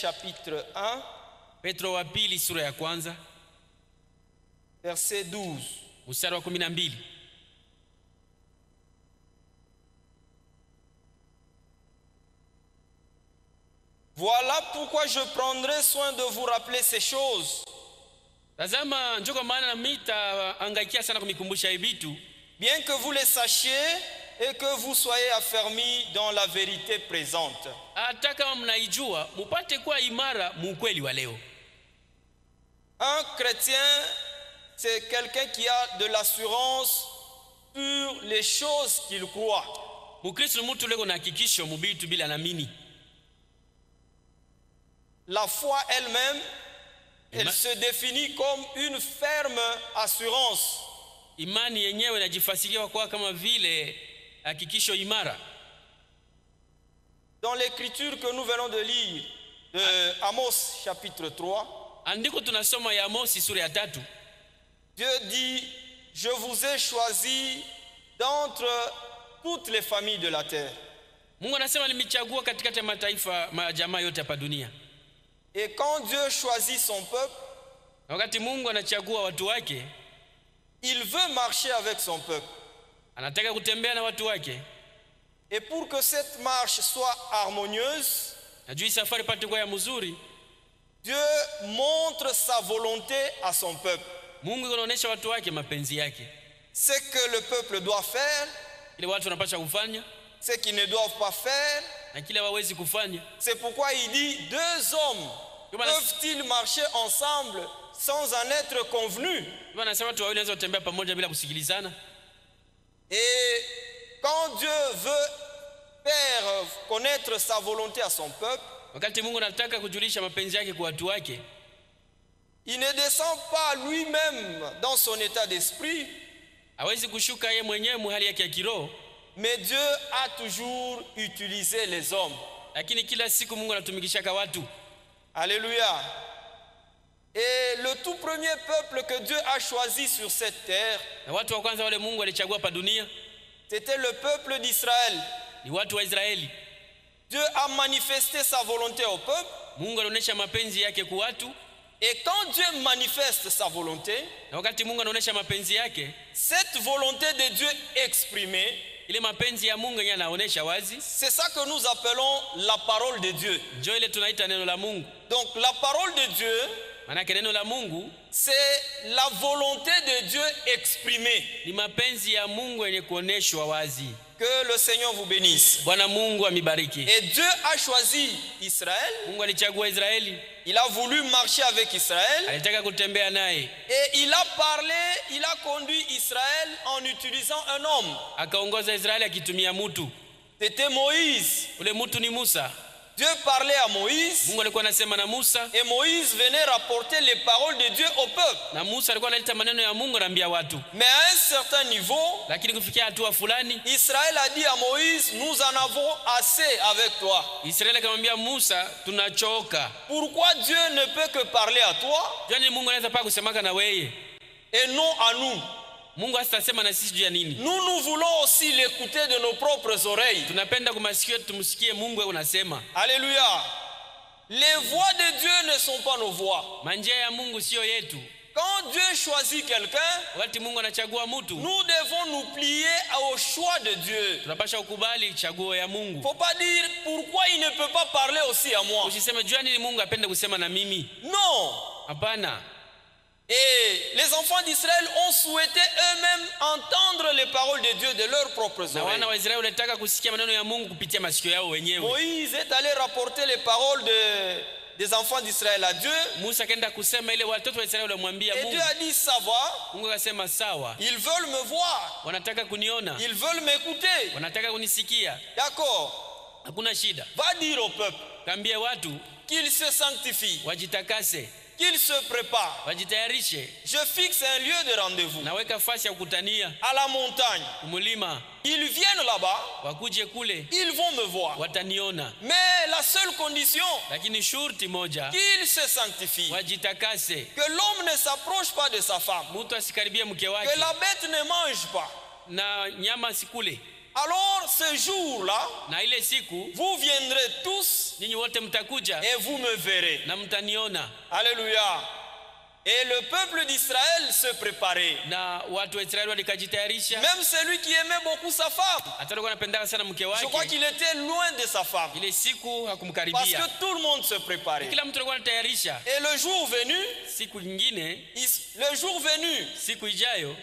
chapitre 1, Petro wa pili sura ya kwanza verset 12. Mstari wa 12. Voilà pourquoi je prendrai soin de vous rappeler ces choses, Tazama njoo kwa maana nitaangaikia sana kumikumbusha hivi vitu, bien que vous les sachiez et que vous soyez affermis dans la vérité présente. hata kama mnaijua mupate kuwa imara muukweli wa leo. Un chrétien, c'est quelqu'un qui a de l'assurance sur les choses qu'il croit. Mukristo ni mtu leko na hakikisho mubitu bila naamini. La foi elle-même, elle se définit comme une ferme assurance. Imani yenyewe inajifasiria kwa kama vile hakikisho imara. Dans l'écriture que nous venons de lire de Amos chapitre 3, Andiko tunasoma ya Amosi sura ya 3. Dieu dit: je vous ai choisi d'entre toutes les familles de la terre. Mungu anasema nimechagua katikati ya mataifa majamaa yote hapa dunia. Et quand Dieu choisit son peuple, Wakati Mungu anachagua watu wake, il veut marcher avec son peuple. anataka kutembea na watu wake. Et pour que cette marche soit harmonieuse, Najui safari pate kwa ya mzuri, Dieu montre sa volonté à son peuple. Mungu anaonyesha watu wake mapenzi yake. Ce que le peuple doit faire, Ile watu wanapaswa kufanya ce qu'ils ne doivent pas faire. na kile hawawezi kufanya. C'est pourquoi il dit: deux hommes peuvent-ils marcher ensemble sans en être convenus? Bwana anasema watu wawili wanaweza kutembea pamoja bila kusikilizana. Et quand Dieu veut faire connaître sa volonté à son peuple, Wakati Mungu anataka kujulisha mapenzi yake kwa watu wake, il ne descend pas lui-même dans son état d'esprit, hawezi kushuka yeye mwenyewe muhali yake ya kiroho, mais Dieu a toujours utilisé les hommes. lakini kila siku Mungu anatumikisha watu. Alléluia. Et le tout premier peuple que Dieu a choisi sur cette terre, Na watu wa kwanza wale Mungu alichagua pa dunia c'était le peuple d'Israël. ni watu wa Israeli. Dieu a manifesté sa volonté au peuple. Mungu anaonyesha mapenzi yake kwa watu, Et quand Dieu manifeste sa volonté, na wakati Mungu anaonyesha mapenzi yake, cette volonté de Dieu exprimée, ile mapenzi ya Mungu yeye anaonyesha wazi, c'est ça que nous appelons la parole de Dieu. ndio ile tunaita neno la Mungu. Donc la parole de Dieu, Maana neno la Mungu c'est la volonté de Dieu exprimée. ni mapenzi ya Mungu yenye kuoneshwa wazi. Que le Seigneur vous bénisse. Bwana Mungu amibariki. Et Dieu a choisi Israël. Mungu alichagua Israeli, Il a voulu marcher avec Israël. alitaka kutembea naye, Et il a parlé, il a conduit Israël en utilisant un homme. akaongoza Israeli akitumia mtu. C'était Moïse. Ule mtu ni Musa. Dieu parlait à Moïse. Mungu alikuwa anasema na Musa, Et Moïse venait rapporter les paroles de Dieu au peuple. na Musa alikuwa analeta maneno ya Mungu anaambia watu. Mais à un certain niveau, Lakini kufikia hatua fulani, Israël a dit à Moïse: nous en avons assez avec toi. Israeli akamwambia Musa, tunachoka. Pourquoi Dieu ne peut que parler à toi Jani Mungu anaweza pa kusemaka na wewe, et non à nous? Mungu asitasema na sisi juu ya nini? Nous voulons aussi l'écouter de nos propres oreilles. Tunapenda kumasikio tumsikie Mungu yeye unasema. Alléluia. Les voix de Dieu ne sont pas nos voix. Manjia ya Mungu sio yetu. Quand Dieu choisit quelqu'un, Wakati Mungu anachagua mtu, nous devons nous plier au choix de Dieu. tunapaswa kukubali chaguo ya Mungu. Faut pas dire pourquoi il ne peut pas parler aussi à moi. Usiseme jua nini Mungu apende kusema na mimi. Non. Hapana. Et les enfants d'Israël ont souhaité eux-mêmes entendre les paroles de Dieu de leurs propres Na oreilles. wana wa Israeli walitaka kusikia maneno ya Mungu kupitia masikio yao wenyewe. Moïse est allé rapporter les paroles des enfants d'Israël à Dieu. Musa akaenda kusema ile watoto wa Israeli walimwambia Et Mungu. Dieu a dit: ça va, Mungu akasema sawa. ils veulent me voir, Wanataka kuniona, ils veulent m'écouter. wanataka kunisikia. D'accord. Hakuna shida. Va dire au peuple Kaambie watu qu'ils se sanctifient, wajitakase, qu'ils se préparent. wajitayarishe. Je fixe un lieu de rendez-vous Naweka fasi ya kukutania à la montagne. kumulima, Ils viennent là-bas, wakuje kule ils vont me voir. wataniona. Mais la seule condition, Lakini shurti moja, qu'ils se sanctifient. wajitakase. Que l'homme ne s'approche pas de sa femme. Mtu asikaribie mke Que wake la bête ne mange pas. na nyama asikule. Alors ce jour-là, Na ile siku vous viendrez tous ninyi wote mtakuja et vous me verrez. na mtaniona. Alléluia. Et le peuple d'Israël se préparait. Na watu wa Israeli walikajitayarisha. Même celui qui aimait beaucoup sa femme, Hata alikuwa anapenda sana mke je crois wake. qu'il était loin de sa femme. Ile siku Parce hakumkaribia. que tout le monde se préparait. Kila mtu alikuwa anatayarisha. Et le jour venu, Siku nyingine, le jour venu, siku ijayo,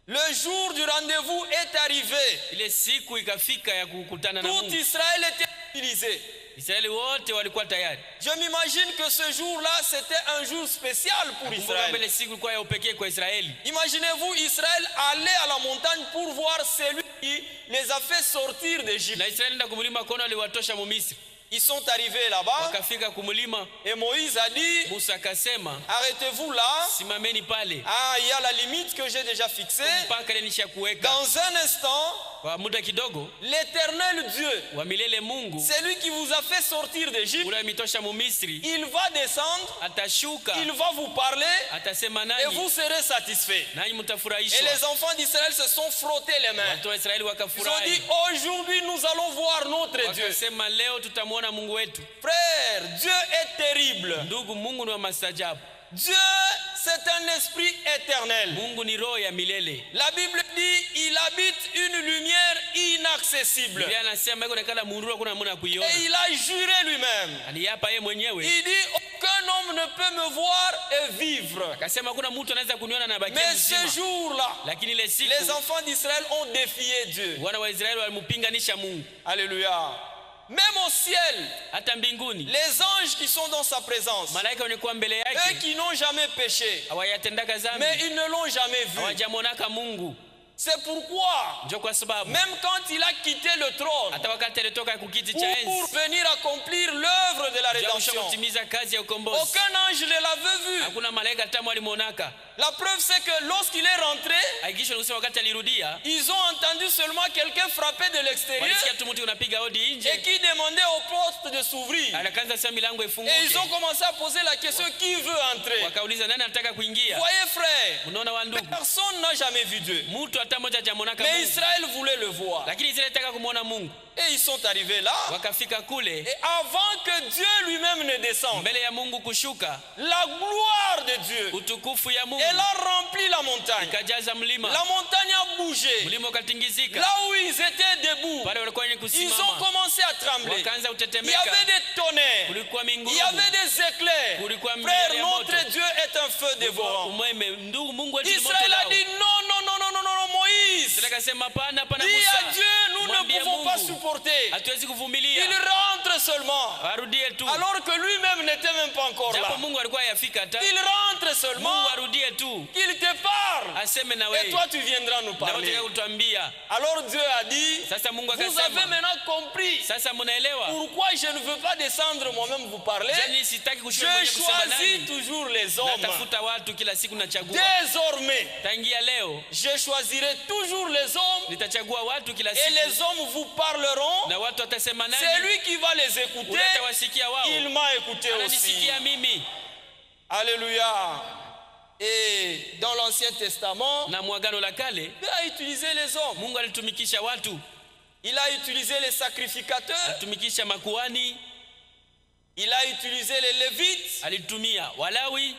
le jour du rendez-vous est arrivé. ile siku ikafika ya kukutana na Tout Mungu. Israël était mobilisé. Israeli wote walikuwa tayari. Je m'imagine que ce jour-là, c'était un jour spécial pour Kumbuka Israël. ile siku ilikuwa ya upekee kwa Israeli. Imaginez-vous, Israël allait à la montagne pour voir celui qui les a fait sortir d'Égypte. Na Israeli ndio kumlima kono aliwatosha mu Misri. Ils sont arrivés là-bas Wakafika kumlima, et Moïse a dit, Musa akasema, arrêtez-vous là. simameni pale. Ah, il y a la limite que j'ai déjà fixée. Mpaka ile nishakuweka. Dans un instant, Kwa muda kidogo, l'Éternel Dieu, wa milele Mungu, celui qui vous a fait sortir d'Égypte, ule mitosha mu Misri, il va descendre, atashuka, il va vous parler atasema et nanyi, vous serez satisfaits. nanyi Et mtafurahishwa. les enfants d'Israël se sont frottés les mains. Watu wa Israeli Ils ont wakafurahi. dit, aujourd'hui nous allons voir notre Dieu. Wakasema leo tutamwona Mungu wetu. Frère, Dieu est terrible. Ndugu, Mungu ni wa maajabu. Dieu, c'est un esprit éternel. Mungu ni roho ya milele. La Bible dit, il habite une lumière inaccessible. Biblia anasema iko nekala mundu hakuna namna kuiona. Et il a juré lui-même. Aliapa yeye mwenyewe. Il dit, aucun homme ne peut me voir et vivre. Akasema hakuna mtu anaweza kuniona na baki Mais mzima. ce jour-là, Lakini ile siku les enfants d'Israël ont défié Dieu. wana wa Israeli walimpinganisha Mungu. Alléluia. Même au ciel, Hata mbinguni les anges qui sont dans sa présence, malaika walikuwa mbele eux yake qui n'ont jamais péché, hawayatendaka dhambi, mais ils ne l'ont jamais vu. hawajamonaka Mungu. C'est pourquoi, Ndio kwa sababu même quand il a quitté le trône hata wakati alitoka kukiti cha pour enzi venir accomplir l'œuvre de la rédemption, kutimiza kazi ya ukombozi, aucun ange ne l'avait vu. hakuna malaika hata mwalimonaka. La preuve, c'est que lorsqu'il est rentré, Hakikisho ni kusema wakati alirudia, ils ont entendu seulement quelqu'un frapper de l'extérieur walisikia tu mtu unapiga hodi et nje, qui demandait aux portes de s'ouvrir. akaanza sema milango Et ils ifunguke. ont commencé à poser la question, qui veut entrer? Wakauliza nani anataka kuingia? Voyez frère, Unaona wa ndugu, personne n'a jamais vu Dieu. mtu hata mmoja hajamonaka Mais Mungu, Israël voulait le voir. lakini Israeli anataka kumwona Mungu. Et ils sont arrivés là. Wakafika kule, Et avant que Dieu lui-même ne descende, mbele ya Mungu kushuka, la gloire de Dieu, utukufu ya Mungu elle a rempli la montagne. ikajaza mlima, La montagne a bougé. mlima ukatingizika. Là où ils étaient debout, Pale walikuwa wenye ils ont kusimama, commencé à trembler. wakaanza Il y kutetemeka, avait des tonnerres. kulikuwa Il y mingurumo, avait des éclairs. kulikuwa Frère, miale ya moto, notre Dieu est un feu dévorant. umeme. Ndugu, Mungu wetu ni moto Israël a lao. dit non, non, non, non, non, non, Moïse. Israeli akasema hapana, hapana Dis à Musa, Dieu, nous mwambie ne pouvons pas Mungu, supporter. hatuwezi Il kuvumilia, rentre seulement. arudie tu. Alors que lui-même n'était même pas encore là. Japo Mungu alikuwa yafika hata, Il rentre Mungu seulement, arudie tu, qu'il te parle. aseme na Et wewe, toi, tu viendras nous na parler. utaka kutuambia. Alors Dieu a dit, Sasa Mungu vous avez akasema, maintenant compris sasa mnaelewa pourquoi je ne veux pas descendre moi-même vous parler. jani, sitaki kushuka Je mwenye kusema choisis nani, toujours les hommes. natafuta watu kila siku, nachagua. Désormais, Tangia leo je choisirai toujours les hommes nitachagua watu kila et siku, les hommes vous parleront. na watu watasema nani, Celui qui va les écouter, unatawasikia wao, il m'a écouté aussi. ananisikia mimi. Alléluia. Et dans l'Ancien Testament, Na mwagano la kale Dieu a utilisé les hommes. Mungu alitumikisha watu, Il a utilisé les sacrificateurs. alitumikisha makuhani, Il a utilisé les Lévites. alitumia Walawi,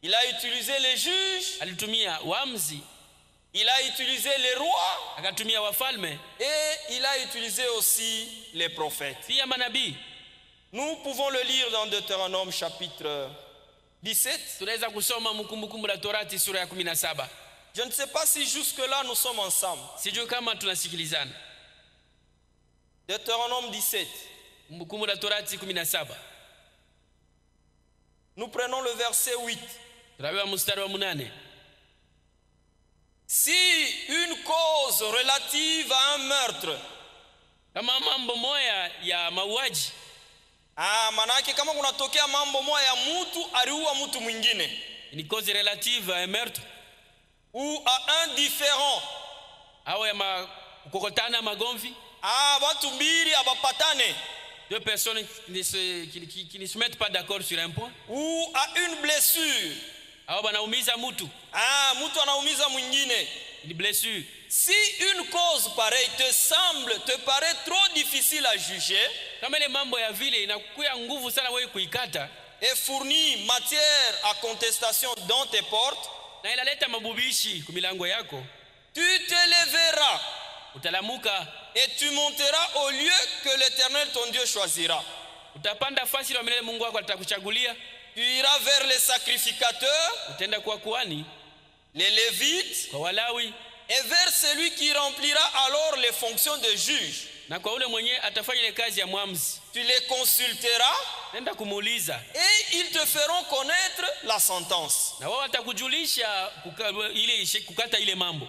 Il a utilisé les juges. alitumia wamzi, Il a utilisé les rois. akatumia wafalme, Et il a utilisé aussi les prophètes. pia manabii. Nous pouvons le lire dans Deutéronome chapitre 17. Tunaweza kusoma Kumbukumbu la Torati sura ya 17. Je ne sais pas si jusque-là nous sommes ensemble. Sijui kama tunasikilizana. Deutéronome 17. Kumbukumbu la Torati 17. Nous prenons le verset 8. Tunapewa mstari wa 8. Si une cause relative à un meurtre, Kama mambo moya ya mauaji, manake kama kunatokea mambo moja ya mtu aliua mtu mwingine, ni cause relative à un meurtre, ou à un différend, au ya kukokotana, magomvi, watu mbili abapatane, deux personnes qui ne se mettent pas d'accord sur un point, ou à une blessure, au banaumiza mtu, mtu anaumiza mwingine, ni blessure, Si une cause pareille te paraît trop difficile à juger, kama ile mambo ya vile inakuwa nguvu sana wewe kuikata, et fournit matière à contestation dans tes portes, na inaleta mabubishi kumilango yako, tu te lèveras utalamuka et tu monteras au lieu que l'Éternel ton Dieu choisira. Utapanda fasi la milele Mungu wako atakuchagulia. Tu iras vers les sacrificateurs, Utenda kwa kuhani, les Lévites, kwa Walawi, et vers celui qui remplira alors les fonctions de juge. na kwa ule mwenye atafanya ile kazi ya mwamzi. Tu les consulteras Nenda kumuuliza, et ils te feront connaître la sentence. na wao watakujulisha kukata ile mambo.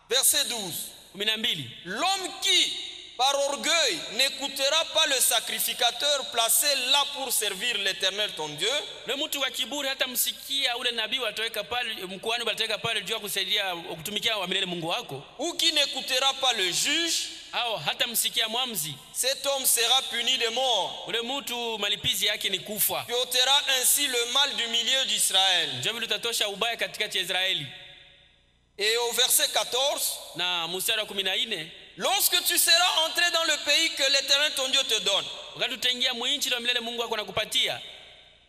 Verset 12. 12. L'homme qui, par orgueil, n'écoutera pas le sacrificateur placé là pour servir l'Éternel ton Dieu, Na mtu wa kiburi hata msikia ule nabii wataweka pale, mkuhani wataweka pale juu kusaidia kutumikia wa milele Mungu wako, ou qui n'écoutera pas le juge, au hata msikia mwamzi, cet homme sera puni de mort. ule mtu malipizi yake ni kufa. Tu ôteras ainsi le mal du milieu d'Israël. Ndio vile utatosha ubaya katikati ya Israeli. Et au verset 14, Na mstari wa 14, lorsque tu seras entré dans le pays que l'Éternel ton Dieu te donne, wakati utaingia mwinchi la milele Mungu wako anakupatia,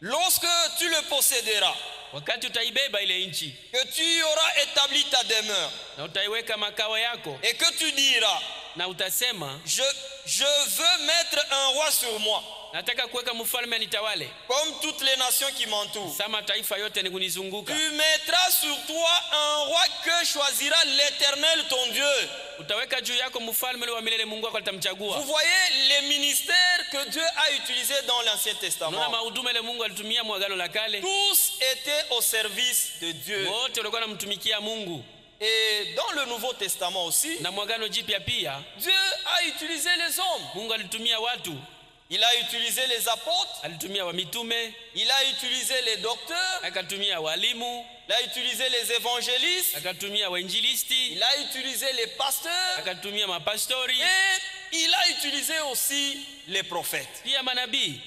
lorsque tu le posséderas, wakati utaibeba ile nchi, que tu y auras établi ta demeure, na utaiweka makao yako, et que tu diras, na utasema, je veux mettre un roi sur moi, nataka kuweka mfalme anitawale comme toutes les nations qui m'entourent. sama taifa yote ni kunizunguka. Tu mettras sur toi un roi que choisira l'Éternel ton Dieu. Utaweka juu yako mfalme wa milele Mungu wako Vous atamchagua. voyez les ministères que Dieu a utilisés dans l'Ancien Unaona Testament. mahuduma ile Mungu alitumia mwagano la kale, Tous étaient au service de Dieu. wote walikuwa wanamtumikia Mungu. Et dans le Nouveau Testament aussi, Na mwagano jipya pia Dieu a utilisé les hommes. Mungu alitumia watu, Il a utilisé les apôtres, alitumia wa mitume, il a utilisé les docteurs, akatumia walimu, il a utilisé les évangélistes, akatumia wainjilisti, il a utilisé les pasteurs akatumia mapastori, et il a utilisé aussi les prophètes. pia manabii.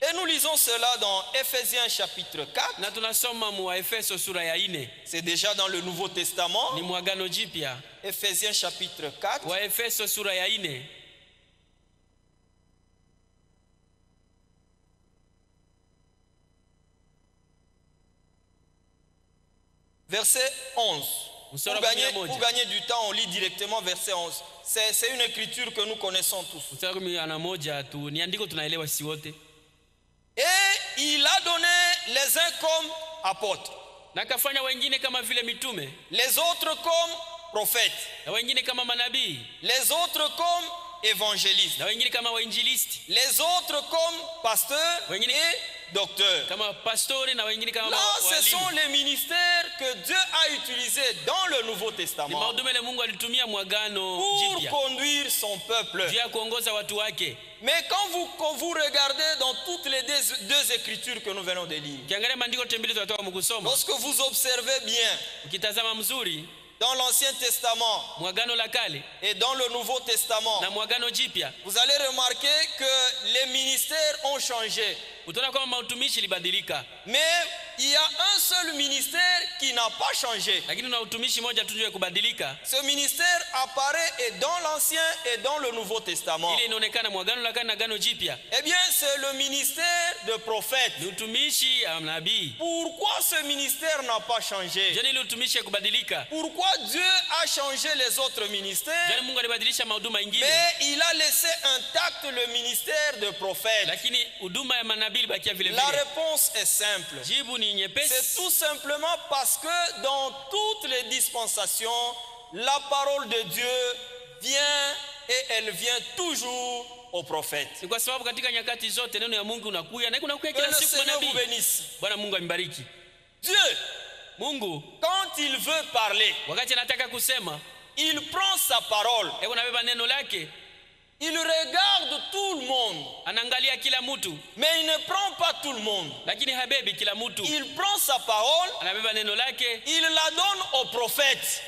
Et nous lisons cela dans Ephésiens chapitre 4. Na tunasoma mu Efeso sura ya 4, C'est déjà dans le Nouveau Testament. ni mwagano jipya. Ephésiens chapitre 4. Wa Efeso sura ya 4, Verset 11. Mstari Pour wa gagner, 11. pour gagner du temps, on lit directement verset 11. C'est une écriture que nous connaissons tous. mstari wa 11 tu ni andiko tunaelewa si wote. Et il a donné les uns comme apôtres, Na akafanya wengine kama vile mitume, les autres comme prophètes, na wengine kama manabii, les autres comme évangélistes, na wengine kama wainjilisti, les autres comme pasteurs Wengine- et docteurs. kama pastori, na wengine kama Là, ce sont walimu. les ministères que Dieu a utilisés dans le Nouveau Ni Testament mahuduma ile Mungu alitumia mwagano pour jipya conduire son peuple. juu ya kuongoza watu wake. Mais quand vous regardez dans toutes les deux écritures que nous venons de lire, Ukiangalia maandiko yote mbili tunatoka mkusoma, lorsque vous observez bien ukitazama mzuri dans l'Ancien Testament mwagano la kale et dans le Nouveau Testament, na mwagano jipya, vous allez remarquer que les ministères ont changé. utaona kama mautumishi ilibadilika, Mais il y a un seul ministère qui n'a pas changé. lakini na utumishi moja tu ndio ya kubadilika. Ce ministère apparaît et dans l'Ancien et dans le Nouveau Testament. Ile inaonekana mwagano la kale na agano jipya, Eh bien, c'est le ministère de prophète. ni utumishi ya nabii. Pourquoi ce ministère n'a pas changé? Jani ile utumishi ya kubadilika, Pourquoi Dieu a changé les autres ministères, jani Mungu alibadilisha mahuduma ingine, mais il a laissé intact le ministère de prophète? lakini huduma ya manabii ilibakia vile La vile. réponse est simple. Jibu ni C'est nyepesi, tout simplement parce que dans toutes les dispensations, la parole de Dieu vient et elle vient toujours au prophète. ni kwa sababu katika nyakati zote neno ya Mungu unakuya na kunakuya Que kila le siku Seigneur vous manabii. bénisse. Bwana Mungu ambariki. Dieu, Mungu quand il veut parler, wakati anataka kusema, il prend sa parole, hebu nabeba neno lake, il regarde tout le monde, anaangalia kila mtu, mais il ne prend pas tout le monde. lakini habebi kila mtu. Il prend sa parole, Anabeba neno lake, il la donne au prophète.